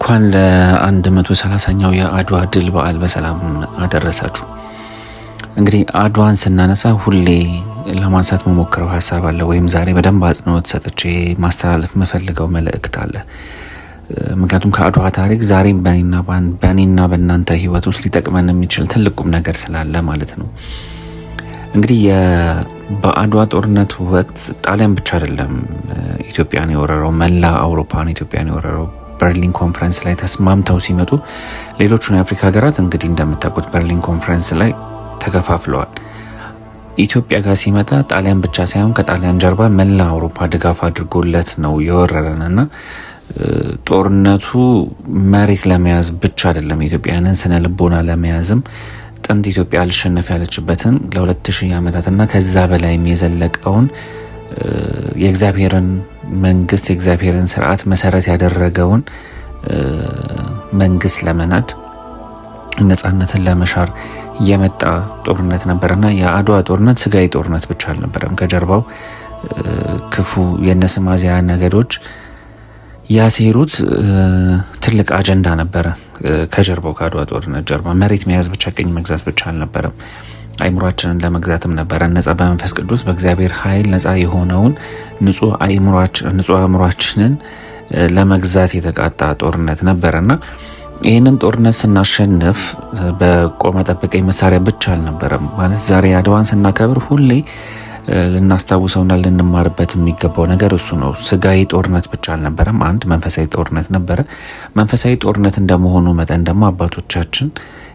እንኳን ለ130ኛው የአድዋ ድል በዓል በሰላም አደረሳችሁ። እንግዲህ አድዋን ስናነሳ ሁሌ ለማንሳት መሞክረው ሀሳብ አለ፣ ወይም ዛሬ በደንብ አጽንኦት ሰጥቼ ማስተላለፍ የምፈልገው መልእክት አለ። ምክንያቱም ከአድዋ ታሪክ ዛሬም በእኔና በእናንተ ህይወት ውስጥ ሊጠቅመን የሚችል ትልቁም ነገር ስላለ ማለት ነው። እንግዲህ በአድዋ ጦርነት ወቅት ጣሊያን ብቻ አይደለም ኢትዮጵያን የወረረው፣ መላ አውሮፓን ኢትዮጵያን የወረረው። በርሊን ኮንፈረንስ ላይ ተስማምተው ሲመጡ ሌሎቹን የአፍሪካ ሀገራት እንግዲህ እንደምታውቁት በርሊን ኮንፈረንስ ላይ ተከፋፍለዋል። ኢትዮጵያ ጋር ሲመጣ ጣሊያን ብቻ ሳይሆን ከጣሊያን ጀርባ መላ አውሮፓ ድጋፍ አድርጎለት ነው የወረረንና ጦርነቱ መሬት ለመያዝ ብቻ አይደለም፣ ኢትዮጵያውያንን ስነ ልቦና ለመያዝም ጥንት ኢትዮጵያ አልሸነፍ ያለችበትን ለ2000 ዓመታትና ከዛ በላይም የዘለቀውን የእግዚአብሔርን መንግስት የእግዚአብሔርን ስርዓት መሰረት ያደረገውን መንግስት ለመናድ ነጻነትን ለመሻር የመጣ ጦርነት ነበርና የአድዋ ጦርነት ስጋዊ ጦርነት ብቻ አልነበረም። ከጀርባው ክፉ የነስማዚያ ነገዶች ያሴሩት ትልቅ አጀንዳ ነበረ። ከጀርባው ከአድዋ ጦርነት ጀርባ መሬት መያዝ ብቻ፣ ቅኝ መግዛት ብቻ አልነበረም። አይምሯችንን ለመግዛትም ነበረ። ነጻ በመንፈስ ቅዱስ በእግዚአብሔር ኃይል ነጻ የሆነውን ንጹህ አእምሯችንን ለመግዛት የተቃጣ ጦርነት ነበረና ይህንን ጦርነት ስናሸንፍ በቆመ ጠብቀኝ መሳሪያ ብቻ አልነበረም። ማለት ዛሬ አድዋን ስናከብር ሁሌ ልናስታውሰውና ልንማርበት የሚገባው ነገር እሱ ነው። ስጋዊ ጦርነት ብቻ አልነበረም፣ አንድ መንፈሳዊ ጦርነት ነበረ። መንፈሳዊ ጦርነት እንደመሆኑ መጠን ደግሞ አባቶቻችን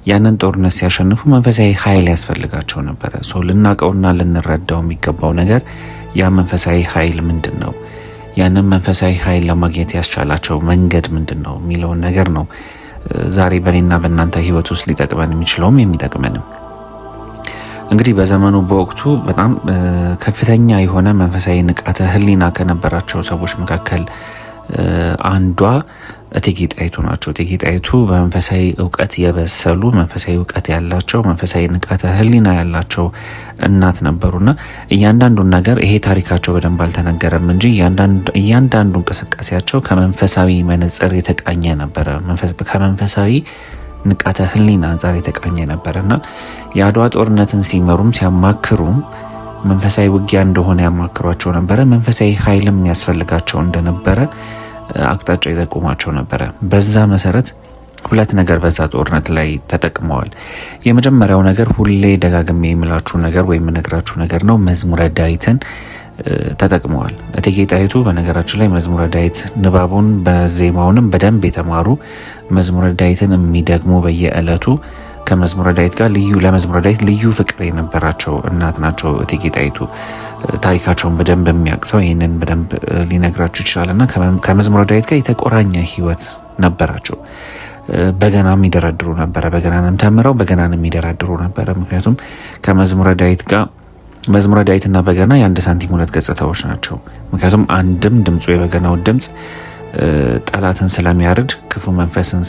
ያንን ጦርነት ሲያሸንፉ መንፈሳዊ ኃይል ያስፈልጋቸው ነበረ። ልናውቀውና ልንረዳው የሚገባው ነገር ያ መንፈሳዊ ኃይል ምንድን ነው፣ ያንን መንፈሳዊ ኃይል ለማግኘት ያስቻላቸው መንገድ ምንድን ነው የሚለውን ነገር ነው ዛሬ በእኔና በእናንተ ህይወት ውስጥ ሊጠቅመን የሚችለውም የሚጠቅመንም። እንግዲህ በዘመኑ በወቅቱ በጣም ከፍተኛ የሆነ መንፈሳዊ ንቃተ ህሊና ከነበራቸው ሰዎች መካከል አንዷ እቴጌ ጣይቱ ናቸው። እቴጌ ጣይቱ በመንፈሳዊ እውቀት የበሰሉ፣ መንፈሳዊ እውቀት ያላቸው፣ መንፈሳዊ ንቃተ ህሊና ያላቸው እናት ነበሩና እያንዳንዱን ነገር ይሄ ታሪካቸው በደንብ አልተነገረም እንጂ እያንዳንዱ እንቅስቃሴያቸው ከመንፈሳዊ መነጽር የተቃኘ ነበረ። ከመንፈሳዊ ንቃተ ህሊና አንጻር የተቃኘ ነበረና የአድዋ ጦርነትን ሲመሩም ሲያማክሩም መንፈሳዊ ውጊያ እንደሆነ ያማክሯቸው ነበረ። መንፈሳዊ ኃይልም ያስፈልጋቸው እንደነበረ አቅጣጫ ይጠቁማቸው ነበረ። በዛ መሰረት ሁለት ነገር በዛ ጦርነት ላይ ተጠቅመዋል። የመጀመሪያው ነገር ሁሌ ደጋግሜ የምላችሁ ነገር ወይም የምነግራችሁ ነገር ነው። መዝሙረ ዳዊትን ተጠቅመዋል። እቴጌ ጣይቱ በነገራችን ላይ መዝሙረ ዳዊት ንባቡን በዜማውንም በደንብ የተማሩ፣ መዝሙረ ዳዊትን የሚደግሙ በየዕለቱ ከመዝሙረ ዳዊት ጋር ለመዝሙረ ዳዊት ልዩ ፍቅር የነበራቸው እናት ናቸው እቴጌ ጣይቱ። ታሪካቸውን በደንብ የሚያቅሰው ይህንን በደንብ ሊነግራችሁ ይችላልና ከመዝሙረ ዳዊት ጋር የተቆራኘ ህይወት ነበራቸው። በገናም ይደረድሩ ነበረ። በገናንም ተምረው በገናንም ይደረድሩ ነበረ። ምክንያቱም ከመዝሙረ ዳዊት ጋር መዝሙረ ዳዊትና በገና የአንድ ሳንቲም ሁለት ገጽታዎች ናቸው። ምክንያቱም አንድም ድምፁ የበገናው ድምፅ ጠላትን ስለሚያርድ፣ ክፉ መንፈስን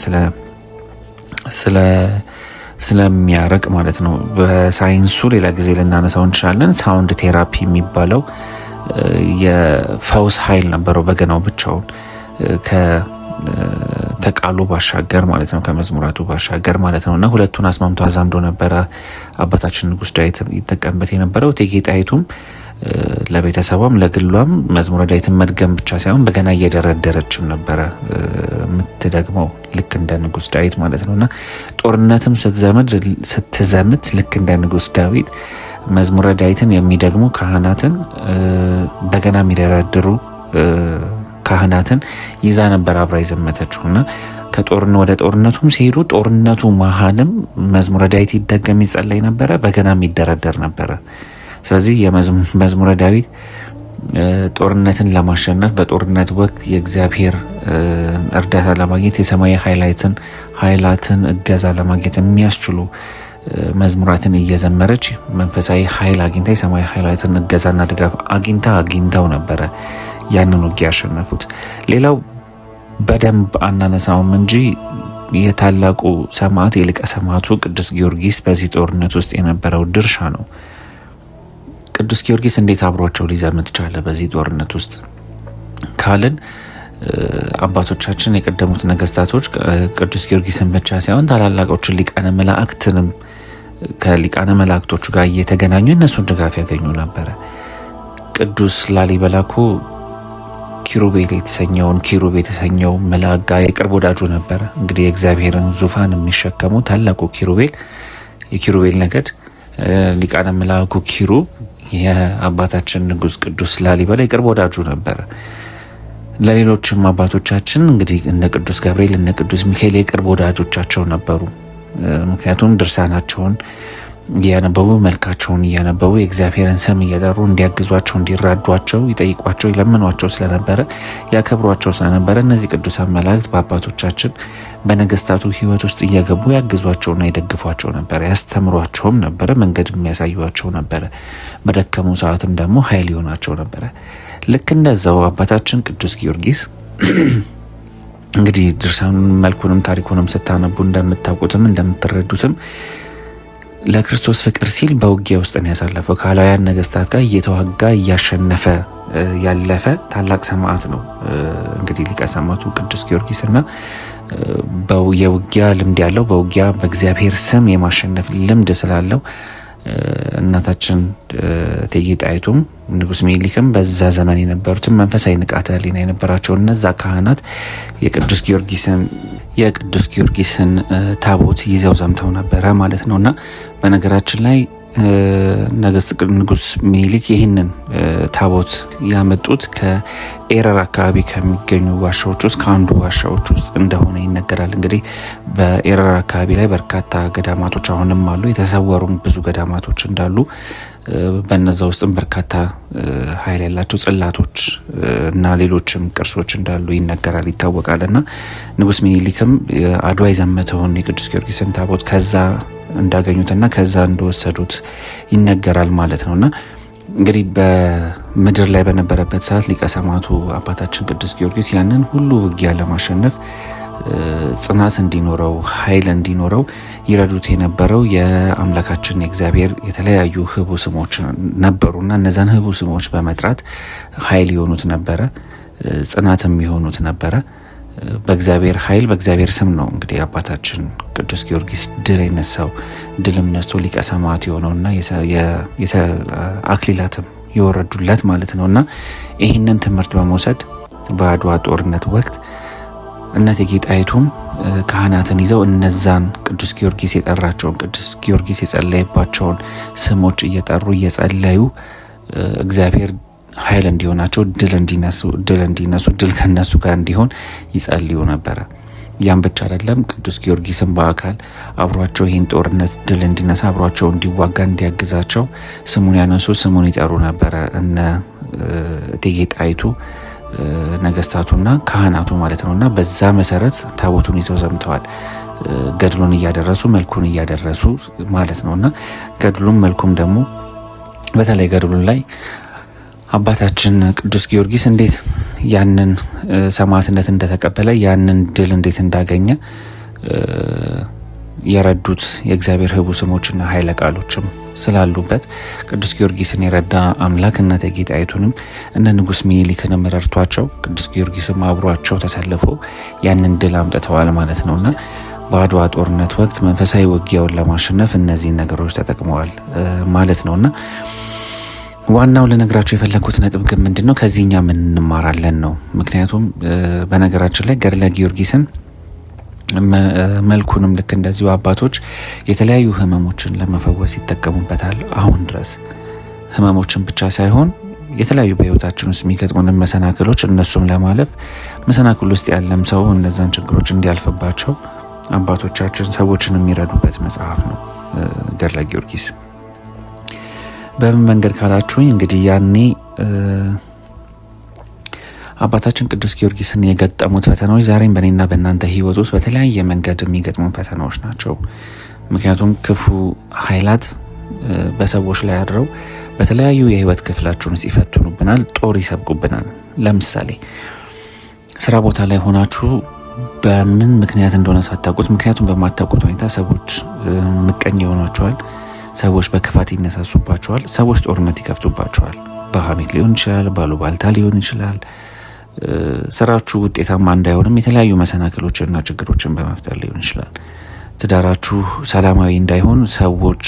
ስለሚያረቅ ማለት ነው። በሳይንሱ ሌላ ጊዜ ልናነሳው እንችላለን። ሳውንድ ቴራፒ የሚባለው የፈውስ ኃይል ነበረው በገናው ብቻውን ከቃሉ ባሻገር ማለት ነው፣ ከመዝሙራቱ ባሻገር ማለት ነው። እና ሁለቱን አስማምቶ አዛምዶ ነበረ አባታችን ንጉስ ዳዊት ይጠቀምበት የነበረው። እቴጌ ጣይቱም ለቤተሰቧም ለግሏም መዝሙረ ዳዊትን መድገም ብቻ ሳይሆን በገና እየደረደረችም ነበረ የምትደግመው ልክ እንደ ንጉስ ዳዊት ማለት ነው። እና ጦርነትም ስትዘምት ልክ እንደ ንጉስ ዳዊት መዝሙረ ዳዊትን የሚደግሙ ካህናትን፣ በገና የሚደረድሩ ካህናትን ይዛ ነበር አብራ የዘመተችው። እና ወደ ጦርነቱም ሲሄዱ ጦርነቱ መሀልም መዝሙረ ዳዊት ይደገም ይጸለይ ነበረ፣ በገናም ይደረደር ነበረ። ስለዚህ የመዝሙረ ዳዊት ጦርነትን ለማሸነፍ በጦርነት ወቅት የእግዚአብሔር እርዳታ ለማግኘት የሰማይ ኃይላትን እገዛ ለማግኘት የሚያስችሉ መዝሙራትን እየዘመረች መንፈሳዊ ኃይል አግኝታ የሰማይ ኃይላትን እገዛና ድጋፍ አግኝተው ነበረ ያንን ውጊያ ያሸነፉት። ሌላው በደንብ አናነሳውም እንጂ የታላቁ ሰማዕት የሊቀ ሰማዕቱ ቅዱስ ጊዮርጊስ በዚህ ጦርነት ውስጥ የነበረው ድርሻ ነው። ቅዱስ ጊዮርጊስ እንዴት አብሯቸው ሊዘምት ቻለ በዚህ ጦርነት ውስጥ ካልን አባቶቻችን የቀደሙት ነገስታቶች ቅዱስ ጊዮርጊስን ብቻ ሳይሆን ታላላቆችን ሊቃነ መላእክትንም ከሊቃነ መላእክቶቹ ጋር እየተገናኙ እነሱን ድጋፍ ያገኙ ነበረ። ቅዱስ ላሊበላ እኮ ኪሩብ የተሰኘው መልአክ ጋር የቅርብ ወዳጁ ነበረ። እንግዲህ የእግዚአብሔርን ዙፋን የሚሸከሙ ታላቁ የኪሩቤል ነገድ ሊቃነ መላእኩ ኪሩብ የአባታችን ንጉስ ቅዱስ ላሊበላ የቅርብ ወዳጁ ነበረ። ለሌሎችም አባቶቻችን እንግዲህ እነ ቅዱስ ገብርኤል እነ ቅዱስ ሚካኤል የቅርብ ወዳጆቻቸው ነበሩ። ምክንያቱም ድርሳናቸውን እያነበቡ መልካቸውን እያነበቡ የእግዚአብሔርን ስም እየጠሩ እንዲያግዟቸው፣ እንዲራዷቸው፣ ይጠይቋቸው፣ ይለምኗቸው ስለነበረ ያከብሯቸው ስለነበረ እነዚህ ቅዱሳን መላእክት በአባቶቻችን በነገስታቱ ሕይወት ውስጥ እየገቡ ያግዟቸውና ይደግፏቸው ነበረ። ያስተምሯቸውም ነበረ፣ መንገድ የሚያሳዩቸው ነበረ። በደከሙ ሰዓትም ደግሞ ኃይል ይሆናቸው ነበረ። ልክ እንደዛው አባታችን ቅዱስ ጊዮርጊስ እንግዲህ ድርሳኑን መልኩንም ታሪኩንም ስታነቡ እንደምታውቁትም እንደምትረዱትም ለክርስቶስ ፍቅር ሲል በውጊያ ውስጥ ነው ያሳለፈው። ከአላውያን ነገስታት ጋር እየተዋጋ እያሸነፈ ያለፈ ታላቅ ሰማዕት ነው። እንግዲህ ሊቀ ሰማዕቱ ቅዱስ ጊዮርጊስ እና የውጊያ ልምድ ያለው በውጊያ በእግዚአብሔር ስም የማሸነፍ ልምድ ስላለው እናታችን እቴጌ ጣይቱም ንጉስ ሚኒሊክም በዛ ዘመን የነበሩትን መንፈሳዊ ንቃተ ህሊና የነበራቸው እነዛ ካህናት የቅዱስ ጊዮርጊስን ታቦት ይዘው ዘምተው ነበረ ማለት ነውና በነገራችን ላይ ንጉስ ሚኒሊክ ይህንን ታቦት ያመጡት ከኤረር አካባቢ ከሚገኙ ዋሻዎች ውስጥ ከአንዱ ዋሻዎች ውስጥ እንደሆነ ይነገራል። እንግዲህ በኤረር አካባቢ ላይ በርካታ ገዳማቶች አሁንም አሉ። የተሰወሩም ብዙ ገዳማቶች እንዳሉ በነዛ ውስጥም በርካታ ኃይል ያላቸው ጽላቶች እና ሌሎችም ቅርሶች እንዳሉ ይነገራል፣ ይታወቃል። እና ንጉስ ሚኒሊክም አድዋ የዘመተውን የቅዱስ ጊዮርጊስን ታቦት ከዛ እንዳገኙትና ከዛ እንደወሰዱት ይነገራል ማለት ነውና እንግዲህ በምድር ላይ በነበረበት ሰዓት ሊቀ ሰማዕቱ አባታችን ቅዱስ ጊዮርጊስ ያንን ሁሉ ውጊያ ለማሸነፍ ጽናት እንዲኖረው ኃይል እንዲኖረው ይረዱት የነበረው የአምላካችን የእግዚአብሔር የተለያዩ ህቡ ስሞች ነበሩና እነዛን ህቡ ስሞች በመጥራት ኃይል የሆኑት ነበረ፣ ጽናትም የሆኑት ነበረ። በእግዚአብሔር ኃይል በእግዚአብሔር ስም ነው እንግዲህ አባታችን ቅዱስ ጊዮርጊስ ድልም ነስቶ ሊቀ ሰማዕት የሆነውና አክሊላትም የወረዱለት ማለት ነውና ይህንን ትምህርት በመውሰድ በአድዋ ጦርነት ወቅት እቴጌ ጣይቱም ካህናትን ይዘው እነዛን ቅዱስ ጊዮርጊስ የጠራቸውን ቅዱስ ጊዮርጊስ የጸለየባቸውን ስሞች እየጠሩ እየጸለዩ እግዚአብሔር ኃይል እንዲሆናቸው ድል ከነሱ ጋር እንዲሆን ይጸልዩ ነበረ። ያም ብቻ አይደለም፣ ቅዱስ ጊዮርጊስን በአካል አብሯቸው ይህን ጦርነት ድል እንዲነሳ አብሯቸው እንዲዋጋ እንዲያግዛቸው ስሙን ያነሱ ስሙን ይጠሩ ነበረ እነ እቴጌ ጣይቱ ነገስታቱና ካህናቱ ማለት ነውና በዛ መሰረት ታቦቱን ይዘው ዘምተዋል። ገድሉን እያደረሱ መልኩን እያደረሱ ማለት ነውና ገድሉም መልኩም ደግሞ በተለይ ገድሉን ላይ አባታችን ቅዱስ ጊዮርጊስ እንዴት ያንን ሰማዕትነት እንደተቀበለ ያንን ድል እንዴት እንዳገኘ የረዱት የእግዚአብሔር ህቡ ስሞችና ኃይለ ቃሎችም ስላሉበት ቅዱስ ጊዮርጊስን የረዳ አምላክ እቴጌ ጣይቱንም እነ ንጉስ ሚኒሊክንም ረድቷቸው ቅዱስ ጊዮርጊስም አብሯቸው ተሰልፎ ያንን ድል አምጥተዋል ማለት ነውና በአድዋ ጦርነት ወቅት መንፈሳዊ ውጊያውን ለማሸነፍ እነዚህ ነገሮች ተጠቅመዋል ማለት ነውና ዋናው ልነግራችሁ የፈለኩት ነጥብ ግን ምንድነው ከዚህኛ ምን እንማራለን ነው። ምክንያቱም በነገራችን ላይ ገድለ ጊዮርጊስን መልኩንም ልክ እንደዚሁ አባቶች የተለያዩ ህመሞችን ለመፈወስ ይጠቀሙበታል። አሁን ድረስ ህመሞችን ብቻ ሳይሆን የተለያዩ በህይወታችን ውስጥ የሚገጥሙን መሰናክሎች እነሱም ለማለፍ መሰናክል ውስጥ ያለም ሰው እነዛን ችግሮች እንዲያልፍባቸው አባቶቻችን ሰዎችን የሚረዱበት መጽሐፍ ነው ገድለ ጊዮርጊስ። በምን መንገድ ካላችሁኝ እንግዲህ ያኔ አባታችን ቅዱስ ጊዮርጊስን የገጠሙት ፈተናዎች ዛሬም በእኔና በእናንተ ህይወት ውስጥ በተለያየ መንገድ የሚገጥሙን ፈተናዎች ናቸው። ምክንያቱም ክፉ ኃይላት በሰዎች ላይ አድረው በተለያዩ የህይወት ክፍላችን ውስጥ ይፈትኑብናል፣ ጦር ይሰብቁብናል። ለምሳሌ ስራ ቦታ ላይ ሆናችሁ በምን ምክንያት እንደሆነ ሳታውቁት ምክንያቱም በማታውቁት ሁኔታ ሰዎች ምቀኛ ይሆኗቸዋል፣ ሰዎች በክፋት ይነሳሱባቸዋል፣ ሰዎች ጦርነት ይከፍቱባቸዋል። በሐሜት ሊሆን ይችላል፣ ባሉባልታ ሊሆን ይችላል፣ ስራችሁ ውጤታማ እንዳይሆንም የተለያዩ መሰናክሎችና ችግሮችን በመፍጠር ሊሆን ይችላል። ትዳራችሁ ሰላማዊ እንዳይሆን ሰዎች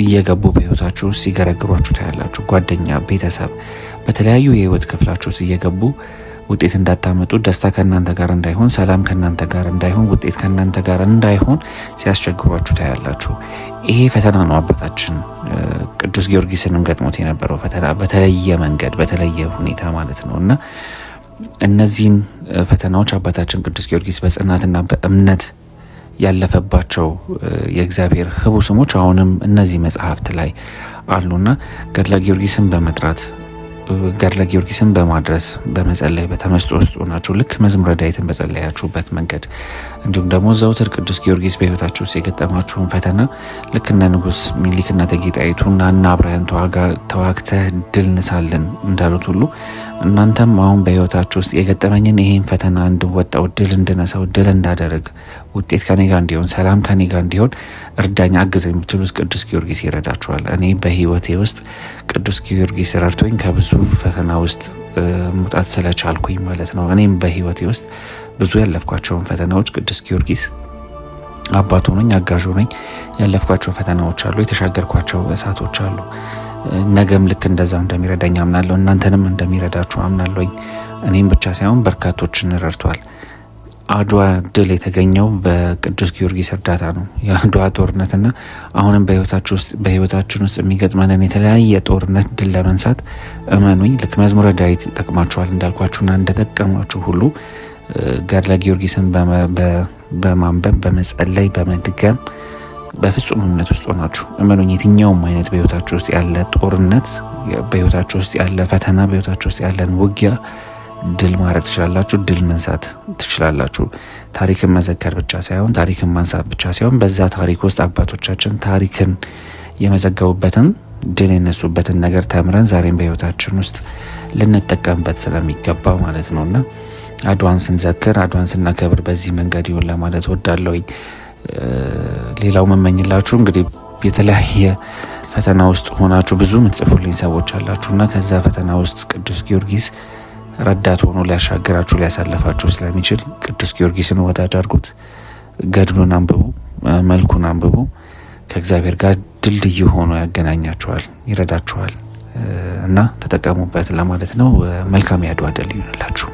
እየገቡ በህይወታችሁ ውስጥ ሲገረግሯችሁ ታያላችሁ። ጓደኛ፣ ቤተሰብ በተለያዩ የህይወት ክፍላችሁ ውስጥ እየገቡ ውጤት እንዳታመጡ፣ ደስታ ከእናንተ ጋር እንዳይሆን፣ ሰላም ከእናንተ ጋር እንዳይሆን፣ ውጤት ከእናንተ ጋር እንዳይሆን ሲያስቸግሯችሁ ታያላችሁ። ይሄ ፈተና ነው አባታችን ቅዱስ ጊዮርጊስንም ገጥሞት የነበረው ፈተና በተለየ መንገድ በተለየ ሁኔታ ማለት ነው እና እነዚህን ፈተናዎች አባታችን ቅዱስ ጊዮርጊስ በጽናትና በእምነት ያለፈባቸው የእግዚአብሔር ህቡ ስሞች አሁንም እነዚህ መጽሐፍት ላይ አሉና ገድለ ጊዮርጊስን በመጥራት ገድለ ጊዮርጊስን በማድረስ በመጸለይ በተመስጦ ውስጥ ሆናችሁ ልክ መዝሙረ ዳዊትን በጸለያችሁበት መንገድ እንዲሁም ደግሞ ዘውትር ቅዱስ ጊዮርጊስ በህይወታችሁ ውስጥ የገጠማችሁን ፈተና ልክ እነ ንጉስ ሚኒሊክና እቴጌ ጣይቱና እነ አብርሃን ተዋግተህ ድል ንሳልን እንዳሉት ሁሉ እናንተም አሁን በህይወታችሁ ውስጥ የገጠመኝን ይሄን ፈተና እንድወጣው፣ ድል እንድነሳው፣ ድል እንዳደርግ፣ ውጤት ከኔ ጋር እንዲሆን፣ ሰላም ከኔ ጋር እንዲሆን እርዳኝ፣ አግዘኝ የምትሉት ቅዱስ ጊዮርጊስ ይረዳችኋል። እኔ በህይወቴ ውስጥ ቅዱስ ጊዮርጊስ ረድቶኝ ከብዙ ፈተና ውስጥ መውጣት ስለቻልኩኝ ማለት ነው። እኔም በህይወቴ ውስጥ ብዙ ያለፍኳቸውን ፈተናዎች ቅዱስ ጊዮርጊስ አባት ሆነኝ፣ አጋዥ ሆነኝ ያለፍኳቸው ፈተናዎች አሉ፣ የተሻገርኳቸው እሳቶች አሉ። ነገም ልክ እንደዛው እንደሚረዳኝ አምናለሁ። እናንተንም እንደሚረዳችሁ አምናለሁኝ። እኔም ብቻ ሳይሆን በርካቶችን ረድቷል። አድዋ ድል የተገኘው በቅዱስ ጊዮርጊስ እርዳታ ነው። የአድዋ ጦርነትና አሁንም በህይወታችን ውስጥ የሚገጥመንን የተለያየ ጦርነት ድል ለመንሳት እመኑኝ ልክ መዝሙረ ዳዊት ይጠቅማችኋል እንዳልኳችሁና እንደጠቀማችሁ ሁሉ ገድለ ጊዮርጊስን በማንበብ በመጸለይ በመድገም በፍጹም እምነት ውስጥ ሆናችሁ እመኑኝ የትኛውም አይነት በህይወታችሁ ውስጥ ያለ ጦርነት፣ በህይወታችሁ ውስጥ ያለ ፈተና፣ በህይወታችሁ ውስጥ ያለን ውጊያ ድል ማድረግ ትችላላችሁ። ድል መንሳት ትችላላችሁ። ታሪክን መዘከር ብቻ ሳይሆን ታሪክን ማንሳት ብቻ ሳይሆን በዛ ታሪክ ውስጥ አባቶቻችን ታሪክን የመዘገቡበትን ድል የነሱበትን ነገር ተምረን ዛሬም በህይወታችን ውስጥ ልንጠቀምበት ስለሚገባ ማለት ነውና አድዋን ስንዘክር አድዋን ስናከብር በዚህ መንገድ ይሁን ለማለት ወዳለሁኝ። ሌላው መመኝላችሁ እንግዲህ የተለያየ ፈተና ውስጥ ሆናችሁ ብዙ ምትጽፉልኝ ሰዎች አላችሁና ከዛ ፈተና ውስጥ ቅዱስ ጊዮርጊስ ረዳት ሆኖ ሊያሻግራችሁ ሊያሳልፋችሁ ስለሚችል ቅዱስ ጊዮርጊስን ወዳጅ አድርጉት። ገድሉን አንብቡ፣ መልኩን አንብቡ። ከእግዚአብሔር ጋር ድልድይ ሆኖ ያገናኛችኋል፣ ይረዳችኋል እና ተጠቀሙበት ለማለት ነው። መልካም የአድዋ ድል ይሁንላችሁ።